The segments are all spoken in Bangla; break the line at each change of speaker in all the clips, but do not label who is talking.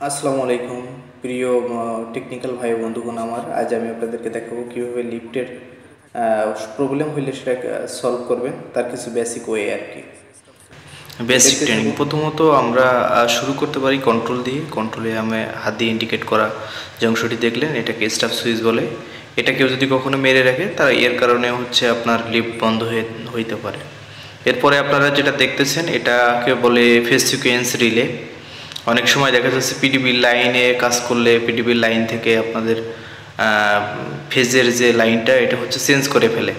আসসালামু আলাইকুম প্রিয় টেকনিক্যাল ভাই বন্ধুগণ আমার আজ আমি আপনাদেরকে দেখাবো কিভাবে লিফটের প্রবলেম হইলে সেটা সলভ করবেন তার কিছু বেসিক ওয়ে আর কি।
বেসিক ট্রেনিং প্রথমত আমরা শুরু করতে পারি কন্ট্রোল দিয়ে। কন্ট্রোলে আমি হাত দিয়ে ইন্ডিকেট করা যে অংশটি দেখলেন এটাকে স্টাফ সুইচ বলে। এটা কেউ যদি কখনো মেরে রাখে তার এর কারণে হচ্ছে আপনার লিফট বন্ধ হইতে পারে। এরপরে আপনারা যেটা দেখতেছেন এটাকে বলে ফেজ সিকোয়েন্স রিলে। অনেক সময় দেখা যাচ্ছে পিডিবির লাইনে কাজ করলে পিডিবির লাইন থেকে আপনাদের ফেজের যে লাইনটা এটা হচ্ছে চেঞ্জ করে ফেলে,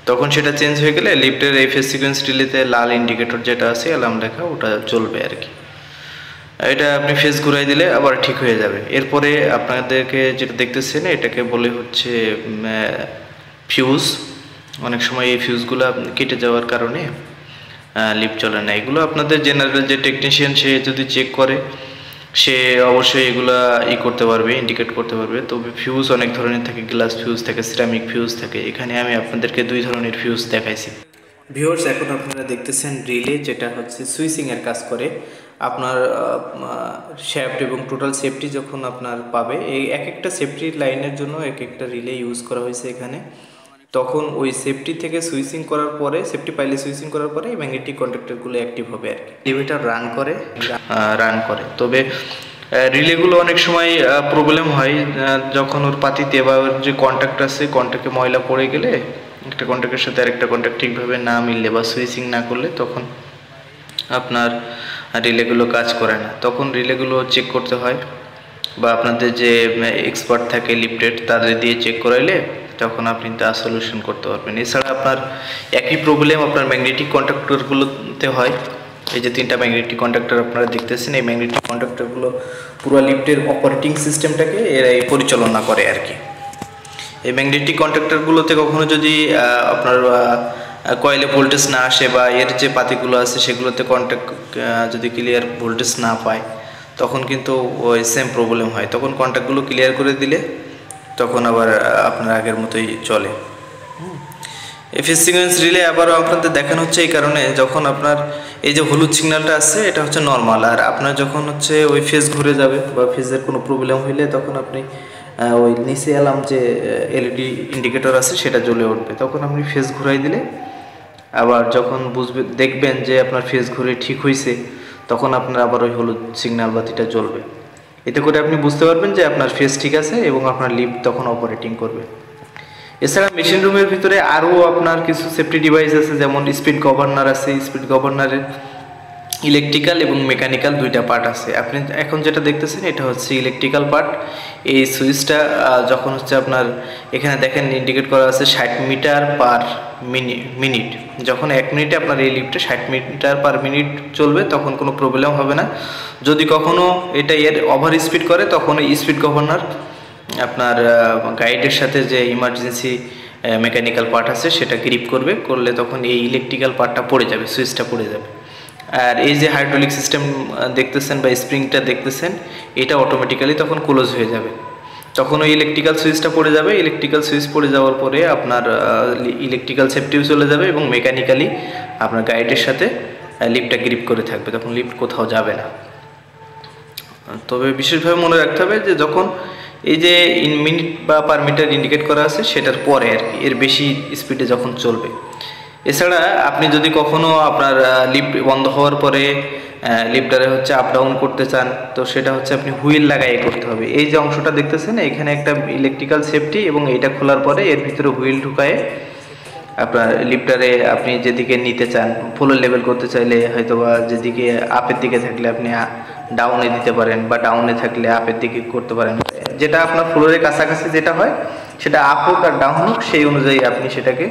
তখন সেটা চেঞ্জ হয়ে গেলে লিফটের এই ফেজ সিকোয়েন্স রিলেতে লাল ইন্ডিকেটর যেটা আছে অ্যালার্ম লেখা ওটা চলবে আর কি। এটা আপনি ফেজ ঘুরাই দিলে আবার ঠিক হয়ে যাবে। এরপরে আপনাদেরকে যেটা দেখতেছেন এটাকে বলে হচ্ছে ফিউজ। অনেক সময় এই ফিউজগুলো কেটে যাওয়ার কারণে লিফট চলে না। এগুলো আপনাদের জেনারেল যে টেকনিশিয়ান সে যদি চেক করে সে অবশ্যই এগুলা করতে পারবে, ইন্ডিকেট করতে পারবে। তবে ফিউজ অনেক ধরনের থাকে, গ্লাস ফিউজ থাকে, সিরামিক ফিউজ থাকে। এখানে আমি আপনাদেরকে দুই ধরনের ফিউজ দেখাইছি।
ভিউয়ার্স, এখন আপনারা দেখতেছেন রিলে, যেটা হচ্ছে সুইচিংয়ের কাজ করে। আপনার শ্যাফট এবং টোটাল সেফটি যখন আপনার পাবে, এই এক একটা সেফটি লাইনের জন্য এক একটা রিলে ইউজ করা হয়েছে এখানে। তখন ওই সেফটি থেকে সুইচিং করার পরে, সেফটি পাইলে সুইচিং করার পরে এই ম্যাগনেটিক কন্ট্যাক্টরগুলো অ্যাক্টিভ হবে আর কি। এলিভেটর রান করে তবে রিলেগুলো অনেক সময় প্রবলেম হয় যখন ওর পাতিতে বা ওর যে কন্ট্যাক্ট আছে কন্ট্যাক্টে ময়লা পড়ে গেলে, একটা কন্ট্যাক্টের সাথে আরেকটা কন্ট্যাক্ট ঠিকভাবে না মিললে বা সুইচিং না করলে তখন আপনার রিলেগুলো কাজ করে না। তখন রিলেগুলো চেক করতে হয় বা আপনাদের যে এক্সপার্ট থাকে লিফটেড তাদের দিয়ে চেক করাইলে তখন আপনি তা সলিউশন করতে পারবেন। এছাড়া আপনার একই প্রবলেম আপনার ম্যাগনেটিক কন্ট্যাক্টরগুলোতে হয়। এই যে তিনটা ম্যাগনেটিক কন্ট্যাক্টর আপনারা দেখতেছেন, এই ম্যাগনেটিক কন্ট্যাক্টরগুলো পুরো লিফটের অপারেটিং সিস্টেমটাকে এরাই পরিচালনা করে আর কি। এই ম্যাগনেটিক কন্ট্যাক্টরগুলোতে কখনো যদি আপনার কয়েলে ভোল্টেজ না আসে বা এর যে পাতিগুলো আছে সেগুলোতে কন্ট্যাক্ট যদি ক্লিয়ার ভোল্টেজ না পায় তখন কিন্তু ওই সেম প্রবলেম হয়। তখন কন্ট্যাক্টগুলো ক্লিয়ার করে দিলে তখন আবার আপনার আগের মতোই চলে। এই ফেজ সিকোয়েন্স রিলে আবারও আপনাদের দেখানো হচ্ছে এই কারণে, যখন আপনার এই যে হলুদ সিগন্যালটা আছে এটা হচ্ছে নর্মাল, আর আপনার যখন হচ্ছে ওই ফেজ ঘুরে যাবে বা ফেজের কোনো প্রবলেম হইলে তখন আপনি ওই নিচে এলাম যে এলইডি ইন্ডিকেটর আছে সেটা জ্বলে উঠবে। তখন আপনি ফেজ ঘুরাই দিলে আবার যখন দেখবেন যে আপনার ফেজ ঘুরে ঠিক হয়েছে তখন আপনার আবার ওই হলুদ সিগন্যাল বাতিটা জ্বলবে। এতে করে আপনি বুঝতে পারবেন যে আপনার ফেজ ঠিক আছে এবং আপনার লিফট তখন অপারেটিং করবে। এছাড়া মেশিন রুমের ভিতরে আরও আপনার কিছু সেফটি ডিভাইস আছে, যেমন স্পিড গভর্নর আছে। স্পিড গভর্নরের ইলেকট্রিক্যাল এবং মেকানিক্যাল দুইটা পার্ট আছে। আপনি এখন যেটা দেখতেছেন এটা হচ্ছে ইলেকট্রিক্যাল পার্ট। এই সুইচটা যখন হচ্ছে আপনার এখানে দেখেন ইন্ডিকেট করা আছে 60 মিটার পার মিনিট। যখন 1 মিনিটে আপনার এই লিফটে 60 মিটার পার মিনিট চলবে তখন কোনো প্রবলেম হবে না। যদি কখনো এটা এর ওভার স্পিড করে তখন এই স্পিড গভর্নর আপনার গাইডের সাথে যে ইমার্জেন্সি মেকানিক্যাল পার্ট আছে সেটা গ্রিপ করলে তখন এই ইলেকট্রিক্যাল পার্টটা পড়ে যাবে, সুইচটা পড়ে যাবে। আর এই যে হাইড্রোলিক সিস্টেম দেখতেছেন বা স্প্রিংটা দেখতেছেন এটা অটোমেটিক্যালি তখন ক্লোজ হয়ে যাবে। তখন ওই ইলেকট্রিক্যাল সুইচটা পড়ে যাবে। ইলেকট্রিক্যাল সুইচ পড়ে যাওয়ার পরে আপনার ইলেকট্রিক্যাল সেফটিও চলে যাবে এবং মেকানিক্যালি আপনার গাইডের সাথে লিফটটা গ্রিপ করে থাকবে, তখন লিফট কোথাও যাবে না। তবে বিশেষভাবে মনে রাখতে হবে যে যখন এই যে মিনিট বা পার মিটার ইন্ডিকেট করা আছে সেটার পরে আর কি, এর বেশি স্পিডে যখন চলবে। এছাড়া আপনি যদি কখনো আপনার লিফট বন্ধ হওয়ার পরে লিফটারে হচ্ছে আপ ডাউন করতে চান তো সেটা হচ্ছে আপনি হুইল লাগাই করতে হবে। এই যে অংশটা দেখতেছেন এখানে একটা ইলেকট্রিক্যাল সেফটি এবং এইটা খোলার পরে এর ভিতরে হুইল ঢুকায়ে আপনার লিফটারে আপনি যেদিকে নিতে চান, ফ্লোর লেভেল করতে চাইলে হয়তো বা যেদিকে আপের দিকে থাকলে আপনি ডাউনে দিতে পারেন বা ডাউনে থাকলে আপের দিকে করতে পারেন। যেটা আপনার ফ্লোরের কাছাকাছি যেটা হয় সেটা আপ হোক আর ডাউন হোক সেই অনুযায়ী আপনি সেটাকে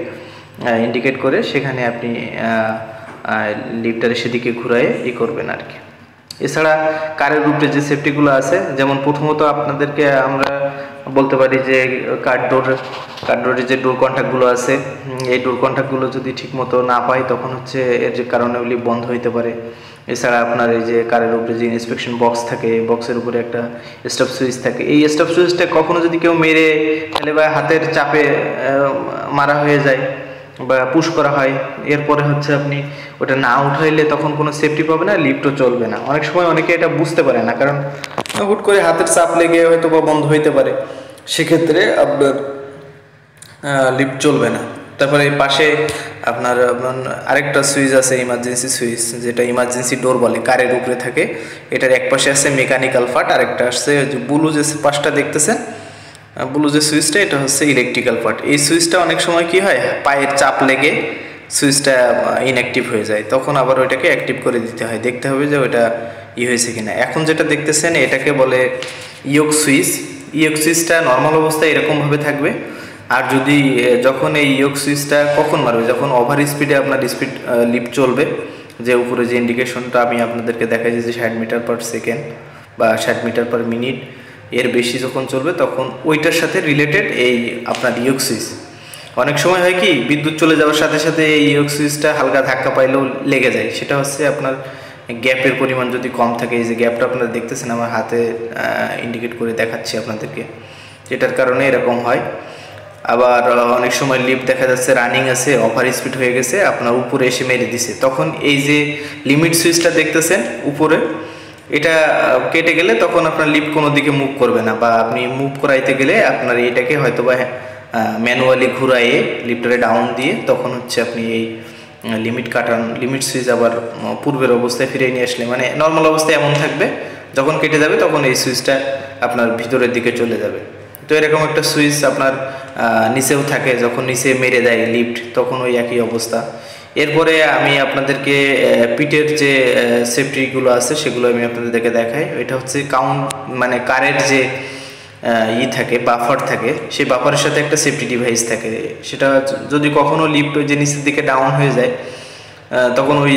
ইন্ডিকেট করে সেখানে আপনি লিফটারে সেদিকে ঘুরায়ে করবেন আর কি। এছাড়া কারের উপরে যে সেফটিগুলো আছে, যেমন প্রথমত আপনাদেরকে আমরা বলতে পারি যে কার্ডডোরের যে ডোর কন্ট্যাক্টগুলো আছে এই ডোর কন্ট্যাক্টগুলো যদি ঠিকমতো না পাই তখন হচ্ছে এর যে কারণে ওগুলি বন্ধ হইতে পারে। এছাড়া আপনার এই যে কারের উপরে যে ইন্সপেকশন বক্স থাকে, বক্সের উপরে একটা স্টপ সুইচ থাকে, এই স্টপ সুইচটা কখনো যদি কেউ মেরে ফেলে বা হাতের চাপে মারা হয়ে যায় বা পুশ করা হয়, এরপরে হচ্ছে আপনি ওটা না উঠাইলে তখন কোনো সেফটি পাবে না, লিফটও চলবে না। অনেক সময় অনেকে এটা বুঝতে পারে না, কারণ হুট করে হাতের চাপ লেগে হয়তো বা বন্ধ হইতে পারে, সেক্ষেত্রে আপনার লিফট চলবে না। তারপরে এই পাশে আপনার আরেকটা সুইচ আছে, ইমার্জেন্সি সুইচ, যেটা ইমার্জেন্সি ডোর বলে, কারের উপরে থাকে। এটার এক পাশে আছে মেকানিক্যাল পার্ট, আরেকটা আসছে যে ব্লু যে পাশটা দেখতেছেন, ব্লু যে সুইচটা, এটা হচ্ছে ইলেকট্রিক্যাল পার্ট। এই সুইচটা অনেক সময় কি হয়, পায়ের চাপ লেগে সুইচটা ইনঅ্যাক্টিভ হয়ে যায়, তখন আবার ওইটাকে অ্যাক্টিভ করে দিতে হয়, দেখতে হবে যে ওইটা হয়েছে কিনা। এখন যেটা দেখতেছেন এটাকে বলে ইয়োক সুইচ। ইয়োক সুইচটা নর্মাল অবস্থায় এরকমভাবে থাকবে, আর যদি যখন এই ইয়োক সুইচটা কখন মারবে, যখন ওভার স্পিডে আপনার স্পিড লিফট চলবে, যে উপরে যে ইন্ডিকেশনটা আমি আপনাদেরকে দেখাইছি যে 60 মিটার পার সেকেন্ড বা 60 মিটার পার মিনিট, এর বেশি যখন চলবে তখন ওইটার সাথে রিলেটেড এই আপনার ইয়োক সুইচ। অনেক সময় হয় কি, বিদ্যুৎ চলে যাওয়ার সাথে সাথে এই ইয়োক সুইচটা হালকা ধাক্কা পাইলেও লেগে যায়। সেটা হচ্ছে আপনার গ্যাপের পরিমাণ যদি কম থাকে, এই যে গ্যাপটা আপনারা দেখতেছেন আমার হাতে ইন্ডিকেট করে দেখাচ্ছি আপনাদেরকে, এটার কারণে এরকম হয়। আবার অনেক সময় লিফট দেখা যাচ্ছে রানিং আছে, ওভার স্পিড হয়ে গেছে, আপনার উপরে এসে মেরে দিছে, তখন এই যে লিমিট সুইচটা দেখতেছেন উপরে, এটা কেটে গেলে তখন আপনার লিফট কোনো দিকে মুভ করবে না, বা আপনি মুভ করাইতে গেলে আপনার এটাকে হয়তো বা ম্যানুয়ালি ঘুরাইয়ে লিফটারে ডাউন দিয়ে তখন হচ্ছে আপনি এই লিমিট সুইচ আবার পূর্বের অবস্থায় ফিরিয়ে নিয়ে আসলে, মানে নর্মাল অবস্থায় এমন থাকবে, যখন কেটে যাবে তখন এই সুইচটা আপনার ভিতরের দিকে চলে যাবে। তো এরকম একটা সুইচ আপনার নিচেও থাকে, যখন নিচে মেরে দেয় লিফট তখন ওই একই অবস্থা। এরপরে আমি আপনাদেরকে পিটের যে সেফটিগুলো আছে সেগুলো আমি আপনাদেরকে দেখাই। এটা হচ্ছে মানে কারের যে থাকে, বাফার থাকে, সেই বাফারের সাথে একটা সেফটি ডিভাইস থাকে। সেটা যদি কখনো লিফট ওই যে নিচের দিকে ডাউন হয়ে যায়, তখন ওই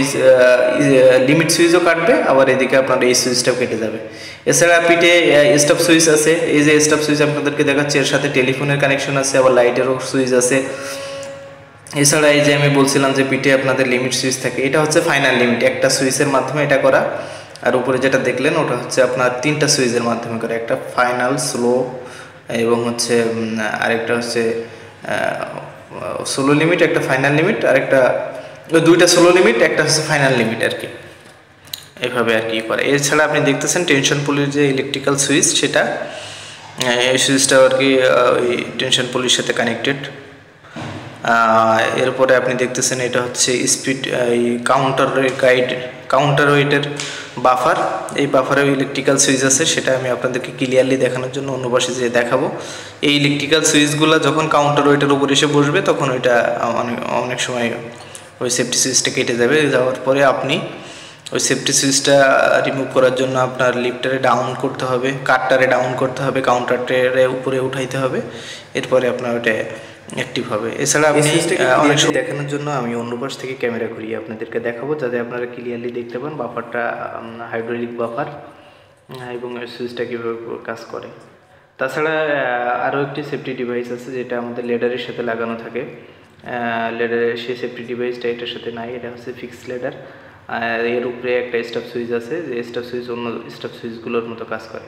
লিমিট সুইচও কাটবে, আবার এদিকে আপনার এই সুইচটাও কেটে যাবে। এছাড়া পিঠে স্টপ সুইচ আছে, এই যে স্টপ সুইচ আপনাদেরকে দেখাচ্ছি, এর সাথে টেলিফোনের কানেকশন আছে, আবার লাইটেরও সুইচ আছে। এছাড়া এই যে আমি বলছিলাম যে পিঠে আপনাদের লিমিট সুইচ থাকে, এটা হচ্ছে ফাইনাল লিমিট, একটা সুইচের মাধ্যমে এটা করা। আর উপরে যেটা দেখলেন ওটা হচ্ছে আপনার 3টা সুইচের মাধ্যমে করা, একটা ফাইনাল, স্লো, এবং হচ্ছে আরেকটা হচ্ছে স্লো লিমিট, একটা ফাইনাল লিমিট, আরেকটা 2টা স্লো লিমিট, একটা হচ্ছে ফাইনাল লিমিট আর কি, এভাবে আর কি করে। এছাড়া আপনি দেখতেছেন টেনশন পুলির যে ইলেকট্রিক্যাল সুইচ, সেটা এই সুইচটাও আর কি ওই টেনশন পুলির সাথে কানেক্টেড। এরপরে আপনি দেখতেছেন এটা হচ্ছে স্পিড এই কাউন্টার ওয়েটের বাফার। এই বাফারেও ইলেকট্রিক্যাল সুইচ আছে, সেটা আমি আপনাদেরকে ক্লিয়ারলি দেখানোর জন্য অন্য পাশে যে দেখাবো। এই ইলেকট্রিক্যাল সুইচগুলো যখন কাউন্টার ওয়েটের উপর এসে বসবে তখন ওইটা অনেক সময় ওই সেফটি সুইচটা কেটে যাবে। যাওয়ার পরে আপনি ওই সেফটি সুইচটা রিমুভ করার জন্য আপনার লিফটারে ডাউন করতে হবে, কারটারে ডাউন করতে হবে, কাউন্টারটারে উপরে উঠাইতে হবে, এরপরে আপনার ওটা অ্যাক্টিভ হবে। এছাড়া আপনি অনেক সময় দেখানোর জন্য আমি অন্য পাশ থেকে ক্যামেরা ঘুরিয়ে আপনাদেরকে দেখাবো, যাতে আপনারা ক্লিয়ারলি দেখতে পান বাফারটা হাইড্রোলিক বাফার এবং সুইচটা কীভাবে কাজ করে। তাছাড়া আরও একটি সেফটি ডিভাইস আছে যেটা আমাদের লেডারের সাথে লাগানো থাকে। লেডারের সেই সেফটি ডিভাইসটা এটার সাথে নাই, এটা হচ্ছে ফিক্সড লেডার। আর এর উপরে একটা স্টপ সুইচ আছে, যে স্টপ সুইচ অন্য স্টপ সুইচগুলোর মতো কাজ করে।